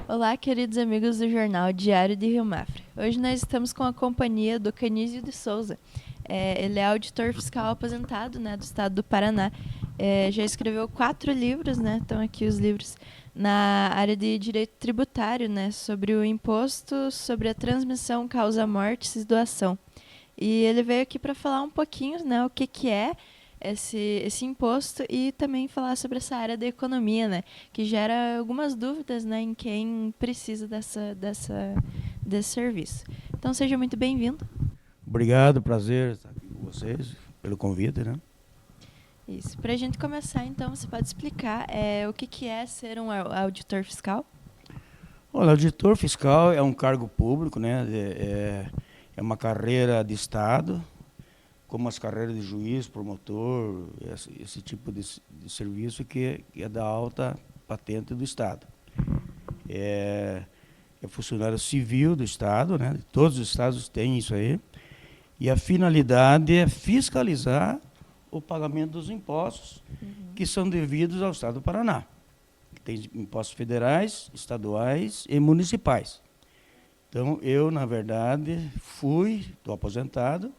Olá, queridos amigos do jornal Diário de Rio Mafra. Hoje nós estamos com a companhia do Canísio de Souza. Ele é auditor fiscal aposentado, do estado do Paraná. Já escreveu 4 livros, estão aqui os livros, na área de direito tributário, sobre o imposto, sobre a transmissão, causa-mortes e doação. E ele veio aqui para falar um pouquinho, o que é esse imposto e também falar sobre essa área da economia, que gera algumas dúvidas, em quem precisa desse serviço. Então, seja muito bem-vindo. Obrigado, prazer estar aqui com vocês, pelo convite, Isso. Para a gente começar, então, você pode explicar o que é ser um auditor fiscal? Olha, auditor fiscal é um cargo público, é uma carreira de Estado, como as carreiras de juiz, promotor, esse tipo de serviço que é da alta patente do Estado. É funcionário civil do Estado, todos os estados têm isso aí, e a finalidade é fiscalizar o pagamento dos impostos que são devidos ao Estado do Paraná. Tem impostos federais, estaduais e municipais. Então, eu, na verdade, estou aposentado,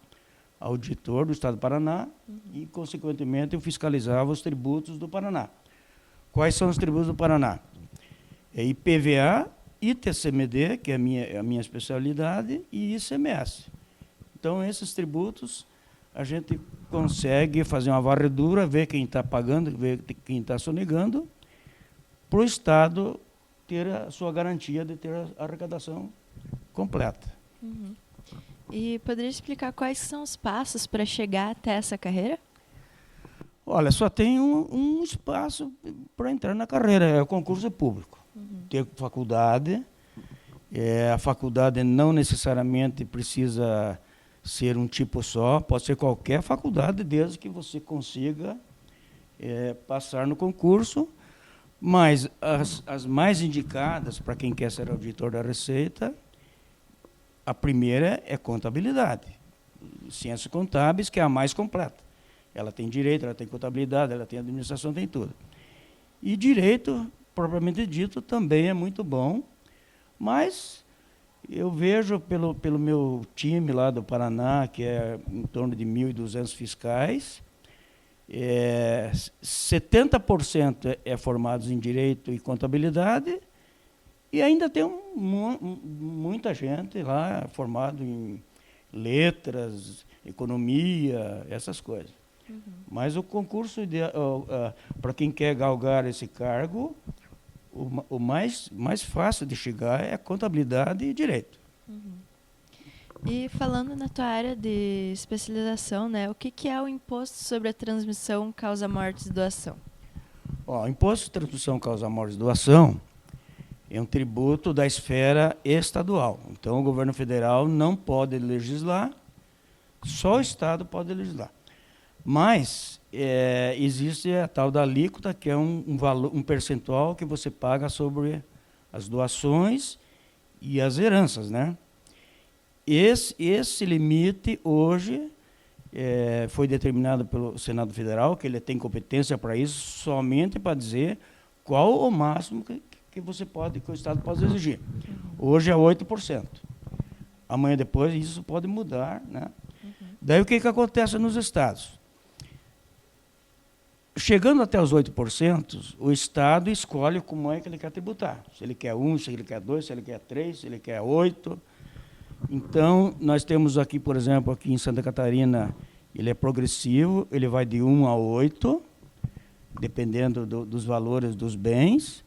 auditor do Estado do Paraná e, consequentemente, eu fiscalizava os tributos do Paraná. Quais são os tributos do Paraná? É IPVA, ITCMD, que é a minha especialidade, e ICMS. Então, esses tributos, a gente consegue fazer uma varredura, ver quem está pagando, ver quem está sonegando, para o Estado ter a sua garantia de ter a arrecadação completa. E poderia explicar quais são os passos para chegar até essa carreira? Olha, só tem um espaço para entrar na carreira, é o concurso público. Ter faculdade, a faculdade não necessariamente precisa ser um tipo só, pode ser qualquer faculdade, desde que você consiga passar no concurso, mas as mais indicadas para quem quer ser auditor da Receita, a primeira é contabilidade, ciências contábeis, que é a mais completa. Ela tem direito, ela tem contabilidade, ela tem administração, tem tudo. E direito, propriamente dito, também é muito bom, mas eu vejo pelo meu time lá do Paraná, que é em torno de 1.200 fiscais, 70% é formados em direito e contabilidade, e ainda tem muita gente lá formada em letras, economia, essas coisas. Mas o concurso, para quem quer galgar esse cargo, o mais fácil de chegar é contabilidade e direito. E falando na tua área de especialização, o que é o imposto sobre a transmissão, causa-mortes e doação? O imposto de transmissão, causa-mortes e doação é um tributo da esfera estadual. Então, o governo federal não pode legislar, só o Estado pode legislar. Mas existe a tal da alíquota, que é um percentual que você paga sobre as doações e as heranças, Esse limite, hoje, foi determinado pelo Senado Federal, que ele tem competência para isso, somente para dizer qual o máximo que o Estado pode exigir. Hoje é 8%. Amanhã depois isso pode mudar, Daí o que acontece nos estados? Chegando até os 8%, o Estado escolhe como é que ele quer tributar. Se ele quer 1, se ele quer 2, se ele quer 3, se ele quer 8. Então, nós temos aqui, por exemplo, aqui em Santa Catarina, ele é progressivo, ele vai de 1 a 8, dependendo dos valores dos bens.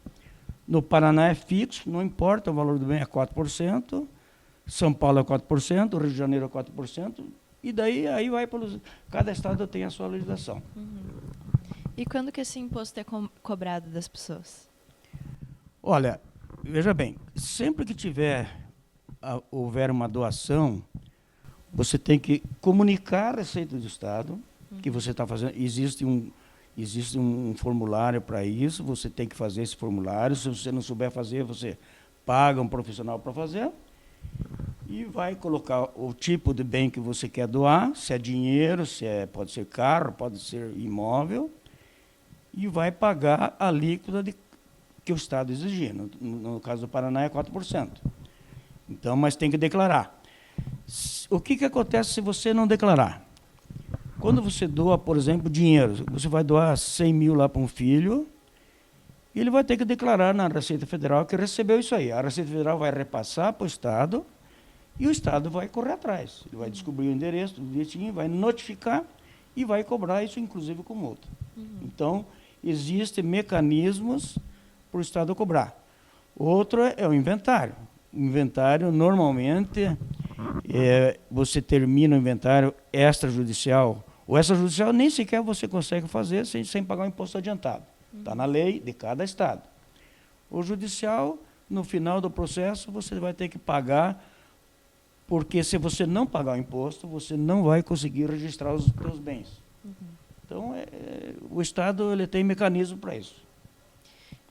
No Paraná é fixo, não importa o valor do bem, é 4%. São Paulo é 4%, Rio de Janeiro é 4%. E daí aí vai cada estado tem a sua legislação. E quando que esse imposto é cobrado das pessoas? Olha, veja bem, sempre que houver uma doação, você tem que comunicar a Receita do Estado que você está fazendo. Existe um formulário para isso, você tem que fazer esse formulário. Se você não souber fazer, você paga um profissional para fazer e vai colocar o tipo de bem que você quer doar, se é dinheiro, pode ser carro, pode ser imóvel, e vai pagar a alíquota que o Estado exigir. No caso do Paraná é 4%. Então, mas tem que declarar. O que acontece se você não declarar? Quando você doa, por exemplo, dinheiro, você vai doar 100 mil lá para um filho, ele vai ter que declarar na Receita Federal que recebeu isso aí. A Receita Federal vai repassar para o Estado e o Estado vai correr atrás. Ele vai descobrir o endereço do destino, vai notificar e vai cobrar isso, inclusive, com multa. Então, existem mecanismos para o Estado cobrar. Outro é o inventário. O inventário, normalmente, você termina o inventário extrajudicial. O extrajudicial nem sequer você consegue fazer sem pagar o imposto adiantado. Está na lei de cada estado. O judicial, no final do processo, você vai ter que pagar, porque se você não pagar o imposto, você não vai conseguir registrar os seus bens. Então, o Estado ele tem mecanismo para isso.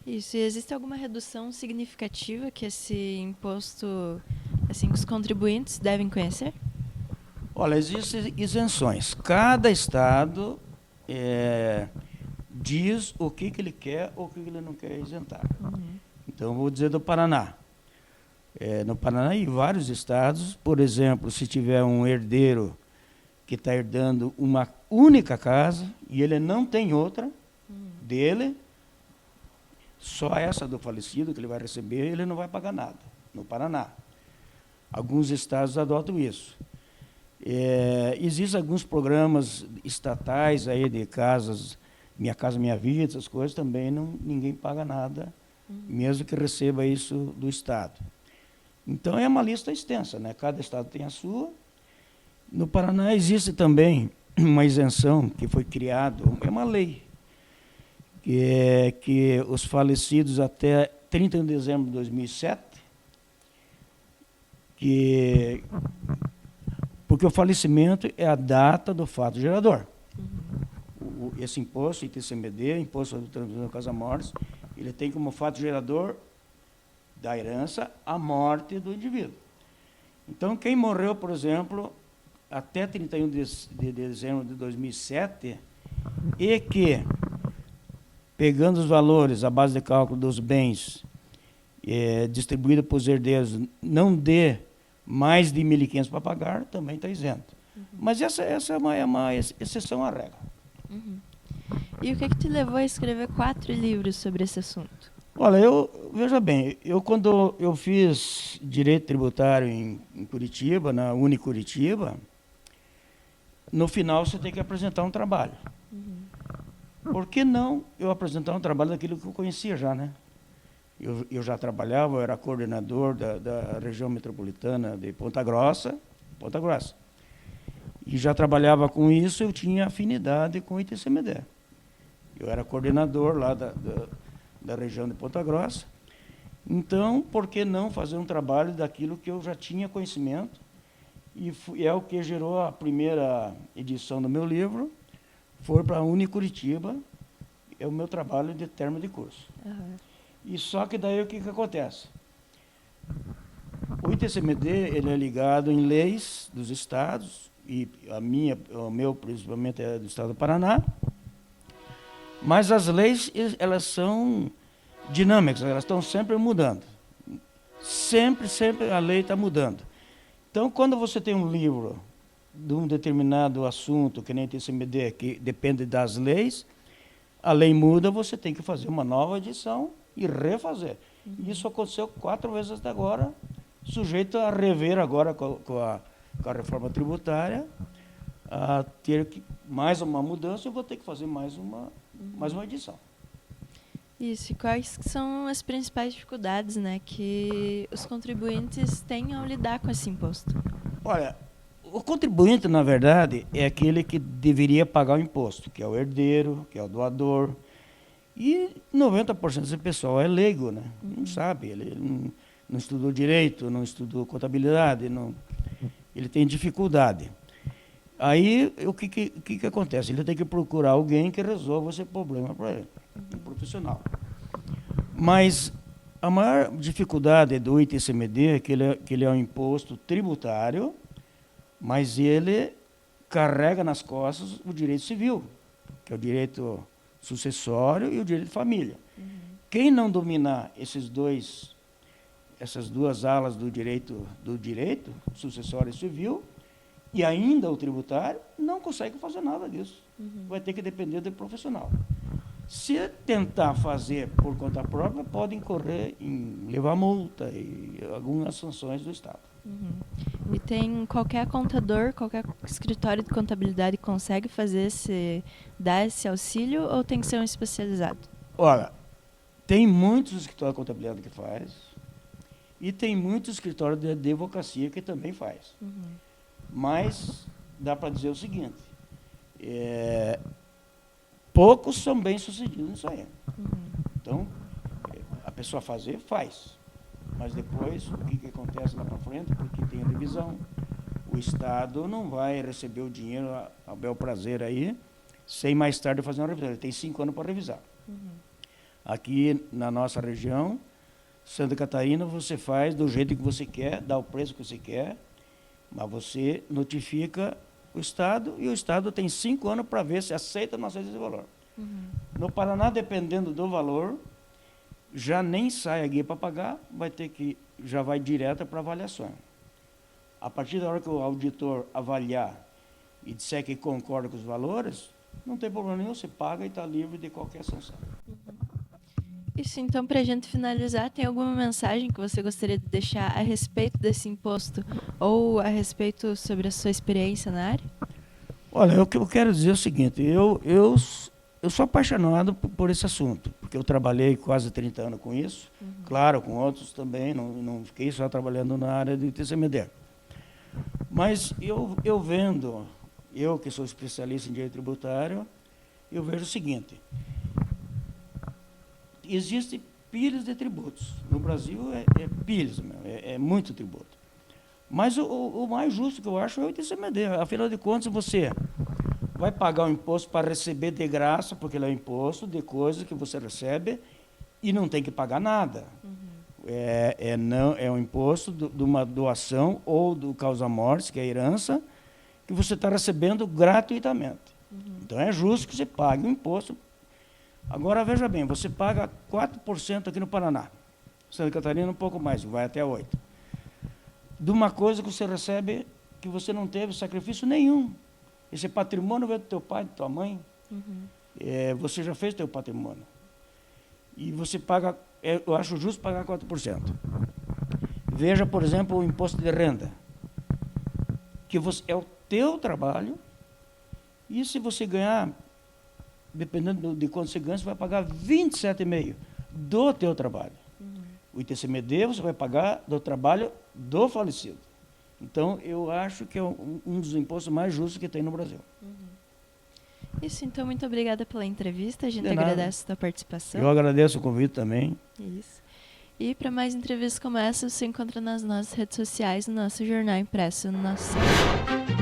Isso. E existe alguma redução significativa que esse imposto, assim, os contribuintes devem conhecer? Olha, existem isenções. Cada estado diz o que ele quer ou o que ele não quer isentar. Então, vou dizer do Paraná. No Paraná e vários estados, por exemplo, se tiver um herdeiro que está herdando uma única casa e ele não tem outra dele, só essa do falecido que ele vai receber, ele não vai pagar nada, no Paraná. Alguns estados adotam isso. Existem alguns programas estatais aí de casas, Minha Casa Minha Vida, essas coisas, também ninguém paga nada, mesmo que receba isso do Estado. Então, é uma lista extensa, né? Cada estado tem a sua. No Paraná existe também uma isenção que foi criada, é uma lei, que os falecidos até 31 de dezembro de 2007, porque o falecimento é a data do fato gerador. Esse imposto, ITCMD, Imposto sobre Transmissão de Casa-Mortes, ele tem como fato gerador da herança a morte do indivíduo. Então, quem morreu, por exemplo, até 31 de dezembro de 2007, e que, pegando os valores, a base de cálculo dos bens distribuídos para os herdeiros, não dê mais de 1.500 para pagar, também está isento. Mas essa é uma exceção à regra. E o que te levou a escrever 4 livros sobre esse assunto? Olha, veja bem, quando eu fiz Direito Tributário em Curitiba, na Unicuritiba, no final você tem que apresentar um trabalho. Por que não eu apresentar um trabalho daquilo que eu conhecia já, né? Eu já trabalhava, eu era coordenador da região metropolitana de Ponta Grossa, e já trabalhava com isso, eu tinha afinidade com o ITCMD. Eu era coordenador lá da região de Ponta Grossa. Então, por que não fazer um trabalho daquilo que eu já tinha conhecimento? E é o que gerou a primeira edição do meu livro, foi para a Unicuritiba, é o meu trabalho de termo de curso. E só que daí o que acontece? O ITCMD ele é ligado em leis dos estados, e o meu principalmente é do estado do Paraná, mas as leis elas são dinâmicas, elas estão sempre mudando. Sempre a lei está mudando. Então, quando você tem um livro de um determinado assunto, que nem ITCMD, que depende das leis, a lei muda, você tem que fazer uma nova edição e refazer. Isso aconteceu 4 vezes até agora, sujeito a rever agora com a reforma tributária, a ter mais uma mudança, eu vou ter que fazer mais uma edição. Isso, e quais são as principais dificuldades, né, que os contribuintes têm ao lidar com esse imposto? Olha, o contribuinte, na verdade, é aquele que deveria pagar o imposto, que é o herdeiro, que é o doador. E 90% desse pessoal é leigo, né? Não sabe, ele não estudou direito, não estudou contabilidade, ele tem dificuldade. Aí, o que acontece? Ele tem que procurar alguém que resolva esse problema para ele, um profissional. Mas A maior dificuldade do ITCMD é que ele é um imposto tributário, mas ele carrega nas costas o direito civil, que é o direito sucessório e o direito de família. Quem não dominar essas duas alas do direito sucessório e civil, e ainda o tributário, não consegue fazer nada disso. Vai ter que depender do profissional. Se tentar fazer por conta própria, pode incorrer em levar multa e algumas sanções do Estado. E tem qualquer contador, qualquer escritório de contabilidade consegue dar esse auxílio ou tem que ser um especializado? Olha, tem muitos escritórios de contabilidade que faz e tem muitos escritórios de advocacia que também faz. Mas dá para dizer o seguinte, poucos são bem-sucedidos nisso aí. Então, a pessoa faz. Mas depois, o que acontece lá para frente, porque tem a revisão, o Estado não vai receber o dinheiro a bel prazer aí, sem mais tarde fazer uma revisão. Ele tem 5 anos para revisar. Aqui na nossa região, Santa Catarina, você faz do jeito que você quer, dá o preço que você quer, mas você notifica o Estado e o Estado tem 5 anos para ver se aceita ou não aceita esse valor. No Paraná, dependendo do valor, já nem sai a guia para pagar, já vai direto para avaliação. A partir da hora que o auditor avaliar e disser que concorda com os valores, não tem problema nenhum, você paga e está livre de qualquer sanção. Isso, então, para a gente finalizar, tem alguma mensagem que você gostaria de deixar a respeito desse imposto ou a respeito sobre a sua experiência na área? Olha, o que eu quero dizer é o seguinte, eu sou apaixonado por esse assunto, porque eu trabalhei quase 30 anos com isso, claro, com outros também, não fiquei só trabalhando na área do ITCMD. Mas eu vendo, eu que sou especialista em direito tributário, eu vejo o seguinte, existem pilhas de tributos. No Brasil pilhas, é muito tributo. Mas o mais justo que eu acho é o ITCMD. Afinal de contas, você vai pagar o imposto para receber de graça, porque ele é um imposto de coisas que você recebe e não tem que pagar nada. É um imposto de uma doação ou do causa-morte, que é a herança, que você está recebendo gratuitamente. Então é justo que você pague o imposto. Agora, veja bem, você paga 4% aqui no Paraná. Santa Catarina um pouco mais, vai até 8%. De uma coisa que você recebe que você não teve sacrifício nenhum. Esse patrimônio veio do teu pai, da tua mãe. Você já fez teu patrimônio. E você paga, eu acho justo pagar 4%. Veja, por exemplo, o imposto de renda, que é o teu trabalho, e se você ganhar, dependendo de quanto você ganha, você vai pagar 27,5% do teu trabalho. O ITCMD você vai pagar do trabalho do falecido. Então, eu acho que é um dos impostos mais justos que tem no Brasil. Isso, então, muito obrigada pela entrevista. A gente agradece a sua participação. Eu agradeço o convite também. Isso. E para mais entrevistas como essa, você encontra nas nossas redes sociais, no nosso jornal impresso, no nosso site.